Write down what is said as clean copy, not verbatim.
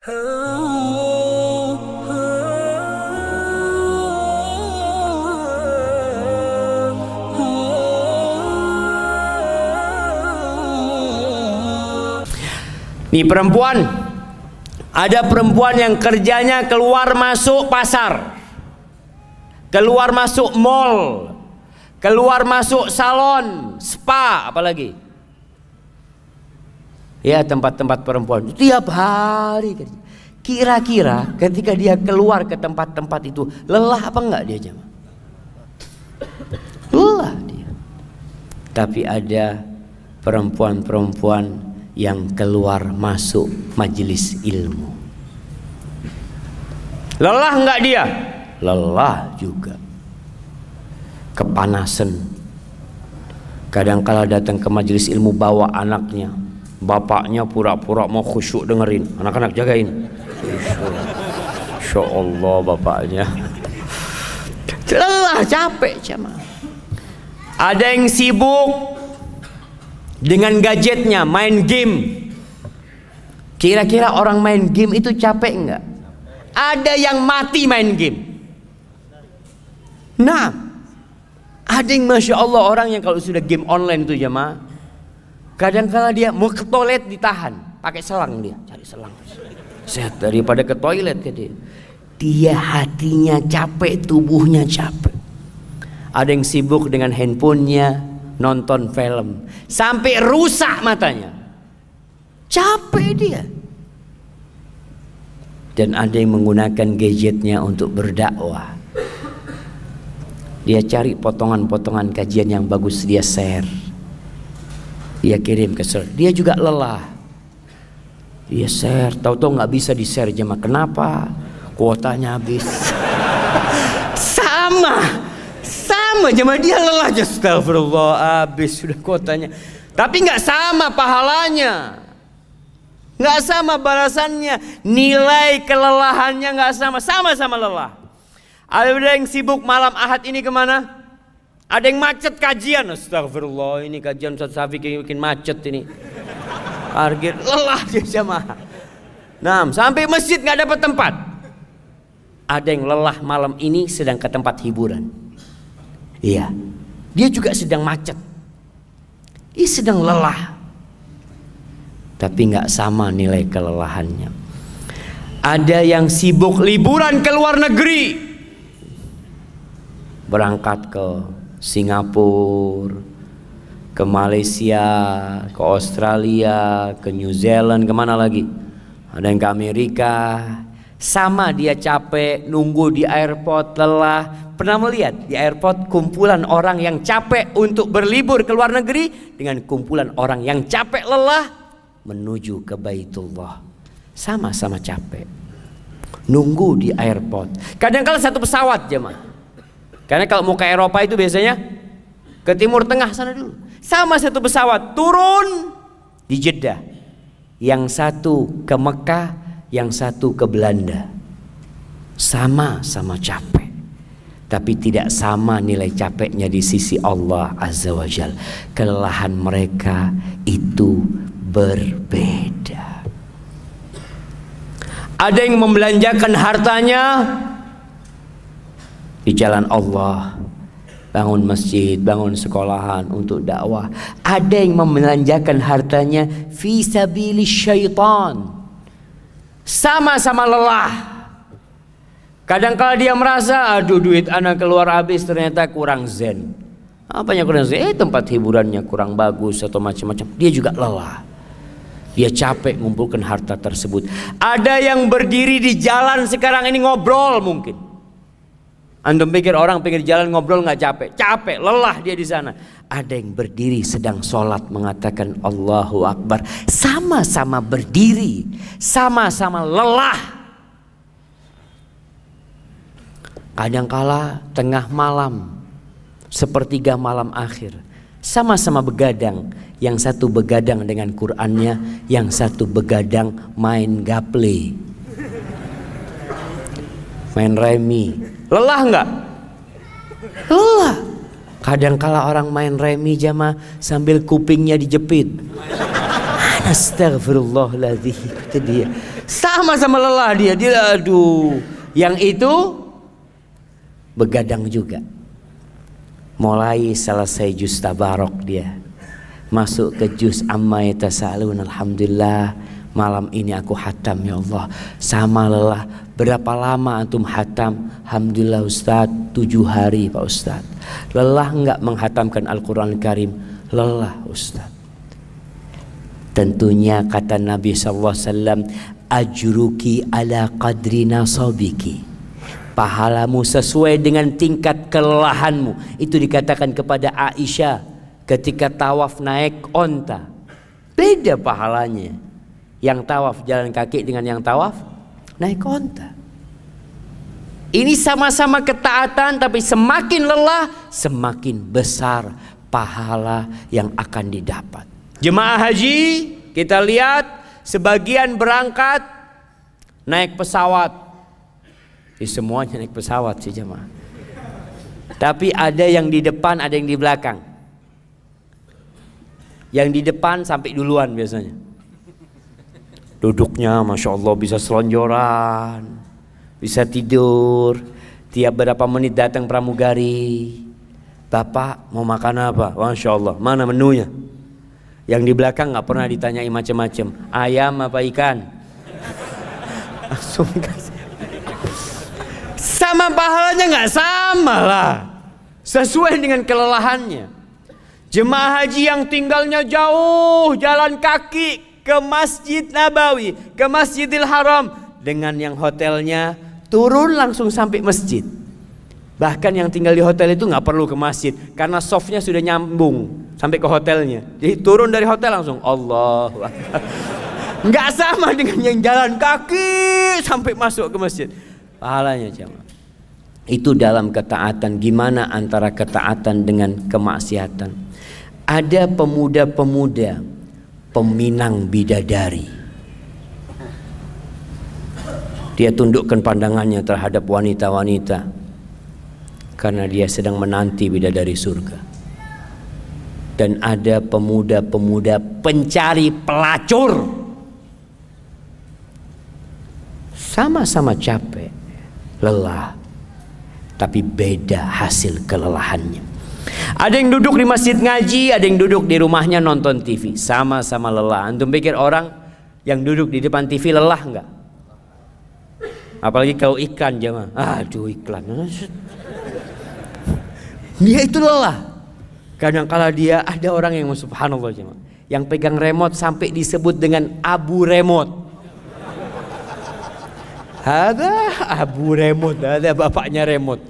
Nih perempuan, ada perempuan yang kerjanya keluar masuk pasar, keluar masuk mall, keluar masuk salon, spa, apalagi ya tempat-tempat perempuan tiap hari kerja. Kira-kira ketika dia keluar ke tempat-tempat itu lelah apa enggak dia jemaah? Lelah dia. Tapi ada perempuan-perempuan yang keluar masuk majelis ilmu. Lelah enggak dia? Lelah juga. Kepanasan. Kadang-kala datang ke majelis ilmu bawa anaknya, bapaknya pura-pura mau khusyuk dengerin, anak-anak jagain. Insya Allah bapaknya. Lelah, capek jemaah. Ada yang sibuk dengan gadgetnya, main game. Kira-kira orang main game itu capek enggak? Ada yang mati main game. Nah, ada yang masya Allah orang yang kalau sudah game online itu jemaah, kadang-kala dia mau ke toilet ditahan, pakai selang dia, cari selang. Sehat daripada ke toilet ke dia. Dia hatinya capek, tubuhnya capek. Ada yang sibuk dengan handphonenya, nonton film sampai rusak matanya, capek dia. Dan ada yang menggunakan gadgetnya untuk berdakwah. Dia cari potongan-potongan kajian yang bagus, dia share, dia kirim ke share. Dia juga lelah, dia share, tahu-tahu nggak bisa di share jemaah. Kenapa? Kuotanya habis. sama jemaah, dia lelah aja. Astagfirullah, habis sudah kuotanya. Tapi nggak sama pahalanya, nggak sama balasannya, nilai kelelahannya nggak sama, sama-sama lelah. Ada yang sibuk malam Ahad ini kemana? Ada yang macet kajian. Astagfirullah, ini kajian Ustaz Syafiq bikin macet ini. Parkir, lelah dia jemaah. Nah, sampai masjid nggak dapat tempat. Ada yang lelah malam ini sedang ke tempat hiburan. Iya, dia juga sedang macet. Dia sedang lelah. Tapi nggak sama nilai kelelahannya. Ada yang sibuk liburan ke luar negeri, berangkat ke Singapura, ke Malaysia, ke Australia, ke New Zealand, kemana lagi? Ada yang ke Amerika. Sama dia capek, nunggu di airport, lelah. Pernah melihat di airport kumpulan orang yang capek untuk berlibur ke luar negeri dengan kumpulan orang yang capek lelah menuju ke Baitullah. Sama-sama capek, nunggu di airport. Kadang-kadang satu pesawat jemaah. Karena kalau mau ke Eropa itu biasanya ke Timur Tengah sana dulu. Sama satu pesawat, turun di Jeddah. Yang satu ke Mekah, yang satu ke Belanda. Sama-sama capek. Tapi tidak sama nilai capeknya di sisi Allah Azza wa Jal. Kelelahan mereka itu berbeda. Ada yang membelanjakan hartanya di jalan Allah, bangun masjid, bangun sekolahan untuk dakwah. Ada yang membelanjakan hartanya fi sabilis syaitan. Sama-sama lelah. Kadang-kala dia merasa, aduh duit anak keluar habis, ternyata kurang zen. Apanya kurang zen? Tempat hiburannya kurang bagus atau macam-macam. Dia juga lelah. Dia capek mengumpulkan harta tersebut. Ada yang berdiri di jalan sekarang ini ngobrol mungkin. Antum pikir orang pinggir jalan ngobrol nggak capek? Capek, lelah dia di sana. Ada yang berdiri sedang sholat mengatakan Allahu Akbar. Sama-sama berdiri, sama-sama lelah. Kadangkala tengah malam, sepertiga malam akhir, sama-sama begadang. Yang satu begadang dengan Qur'annya, yang satu begadang main gaple, main remi. Lelah enggak? Lelah. Kadangkala orang main remi jamaah sambil kupingnya dijepit. Astagfirullahaladzim, itu dia. Sama-sama lelah dia aduh. Yang itu begadang juga. Mulai selesai juz tabarok dia masuk ke juz amma yatasaalun. Alhamdulillah malam ini aku hatam ya Allah. Sama lelah. Berapa lama antum hatam? Alhamdulillah Ustaz 7 hari Pak Ustaz. Lelah enggak menghatamkan Al-Quran Karim? Lelah Ustaz. Tentunya kata Nabi SAW, ajruki ala qadri nasabiki. Pahalamu sesuai dengan tingkat kelelahanmu. Itu dikatakan kepada Aisyah ketika tawaf naik onta. Beda pahalanya. Yang tawaf jalan kaki dengan yang tawaf naik onta. Ini sama-sama ketaatan, tapi semakin lelah semakin besar pahala yang akan didapat. Jemaah haji kita lihat sebagian berangkat naik pesawat. Semuanya naik pesawat sih jemaah. Tapi ada yang di depan, ada yang di belakang. Yang di depan sampai duluan biasanya. Duduknya Masya Allah bisa selonjoran, bisa tidur. Tiap berapa menit datang pramugari. Bapak mau makan apa? Masya Allah, mana menunya? Yang di belakang nggak pernah ditanyai macam-macam. Ayam apa ikan? Langsung kasih. Sama pahalanya nggak sama lah. Sesuai dengan kelelahannya. Jemaah haji yang tinggalnya jauh jalan kaki ke Masjid Nabawi, ke Masjidil Haram, dengan yang hotelnya turun langsung sampai masjid. Bahkan yang tinggal di hotel itu nggak perlu ke masjid karena softnya sudah nyambung sampai ke hotelnya. Jadi turun dari hotel langsung Allahu Akbar. Nggak sama dengan yang jalan kaki sampai masuk ke masjid. Pahalanya jemaah. Itu dalam ketaatan. Gimana antara ketaatan dengan kemaksiatan? Ada pemuda-pemuda peminang bidadari. Dia tundukkan pandangannya terhadap wanita-wanita karena dia sedang menanti bidadari surga. Dan ada pemuda-pemuda pencari pelacur. Sama-sama capek, lelah, tapi beda hasil kelelahannya. Ada yang duduk di masjid ngaji, ada yang duduk di rumahnya nonton TV. Sama-sama lelah. Antum pikir orang yang duduk di depan TV lelah enggak? Apalagi kalau iklan jemaah. Aduh iklan. Dia itu lelah. Kadang-kala dia ada orang yang subhanallah jemaah, yang pegang remote sampai disebut dengan Abu Remote. Ada Abu Remote, ada bapaknya remote.